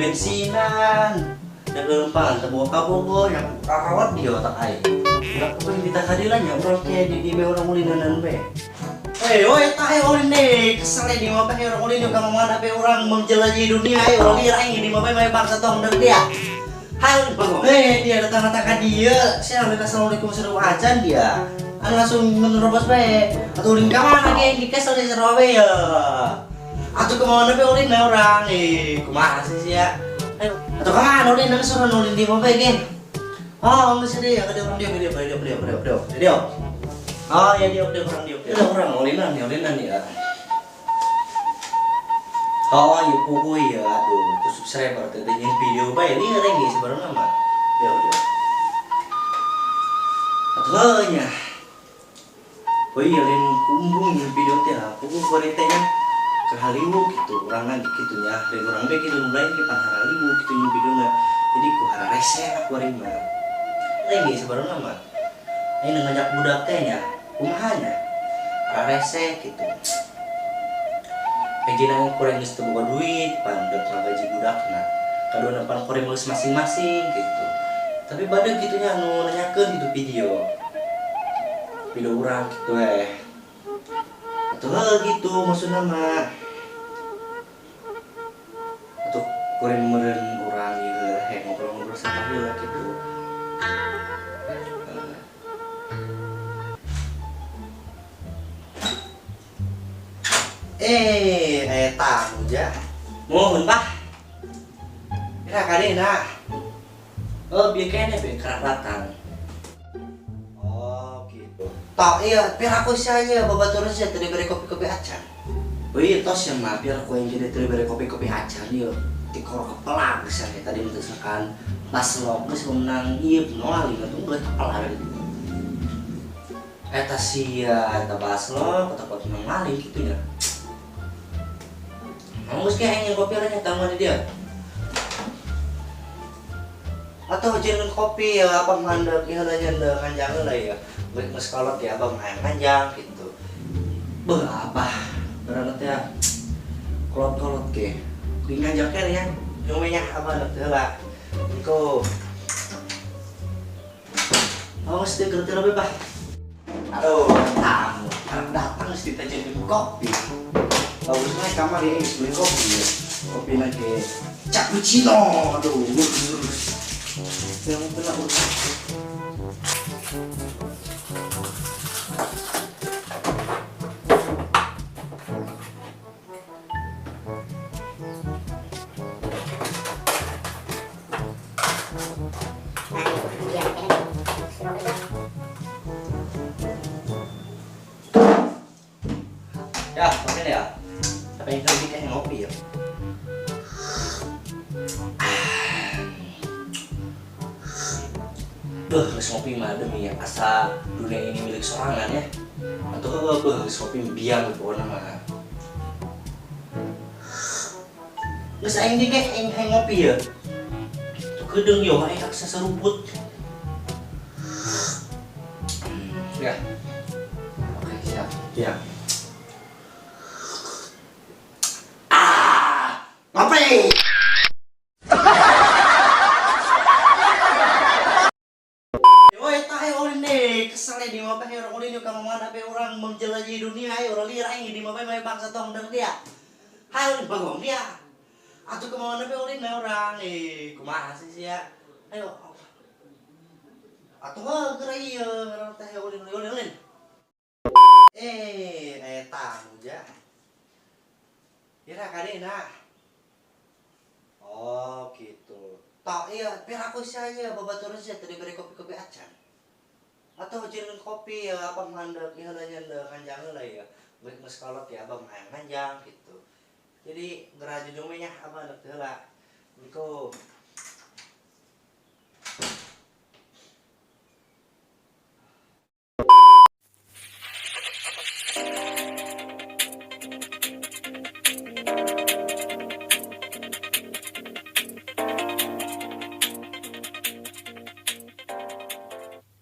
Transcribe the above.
bensinan dagempan teu boga yang karawat di otak aing. Ulah kumaha kita kadilan nya urang ke di orang ulinan be. Woi tah ulin deh, kesel di mah pe orang ulin ka mana pe orang menjelajahi dunia orang liar aing di mah pe bangsa tong deuk dia. Hai ulin dia datang-datang ka dia. Assalamualaikum warahmatullahi wabarakatuh dia. Anu langsung menerobos be. Atuh ulin ka mana ge di kesel di Sarawe ya. Atuh ke mana pe ulin orang kumaha sih ya. Ayo, atuh ka mana ulin nang suruh ulin di mah pe ge. Oh, geus dia ka orang dia. Oh ya dia orang ulinan ya. Oh ya puguy ya aduh ku subscriber teh nyin video bae li ngareng ge sebenarnya mah. Dia. Atuh nya. Oh iya lain kumbung nyin video teh pugu goreng teh nya ke Hollywood gitu. Urang lagi kitu nya. Lain urang bae kitu lain ke pan Hollywood kitu nyin videona. Jadi ku hararese aku ari mah. Lain ge sebenarnya mah. Aing ngajak budak teh nya. Kumahanya rarese gitu. Pegina kurang geus teu boga duit pan deuk gaji budakna. Kadona pan kurang geus masing-masing gitu. Tapi badeuk kitu nya anu nanyakeun itu video urang gitu Atuh gitu maksudna mah. Atuh kurang meureun urang ieu ngobrol-ngobrol sapaheula gitu. Tamu ja. Mohon Pak. Kira kadena. Oh, bieu kene be kerapatan. Oh, gitu. Tak iya, biar aku saya babaturan saya tadi beri kopi-kopi acan. Oh iya, tos yang mah biar aku yang jadi tadi beri kopi-kopi acan ieu. Ti koro kepala geus tadi mentesakan paslok geus menang ieu moal ingat unggal kepala. Eta sia eta paslok ataupun menang maling kitu nya. Anggus kayak ingin kopi orangnya tamu dia. Atau jangan kopi ya abang mandek ya lah janda kanjang lah ya. Geus kolot ya abang hayang kanjang gitu. Beuh apa? Berarti ya kolot-kolot ke. Di kanjang ke ya. Nyumenya abang teh lah. Iko. Awas teh kerja lebih Pak. Aduh, tamu. Karena datang mesti jadi kopi. Bagusnya kamar ini beli kopi ya. Kopi lagi cappuccino. Aduh, yang benar ya, oke deh ya. Apa yang lagi kayak ngopi ya? Geus ngopi mah demi ya asa dunia ini milik sorangan ya. Atau geus ngopi biang pokona mah. Geus aing ge aing ngopi ya. Kedeung yo aing akses seruput. Ya. Oke, siap. Ya. Ngopi. Woi tah ulin deh, kesel di mah pe orang ulin ka mana pe orang menjelajahi dunia orang liar aing di mah pe bangsa tong deuk dia. Hai ulin bagong dia. Atuh ke mana pe ulin orang kumaha sih ya. Ayo. Atuh geura ieu ngaran teh ulin. Tamu ja. Kira kadena. Oh gitu. Tak iya, biar aku saya babaturan saya tadi beri kopi-kopi acan. Atau jangan kopi ya abang mandek ya lah janda kanjang lah ya. Geus kolot ya abang hayang kanjang gitu. Jadi geraju jumenya abang dek heula. Niku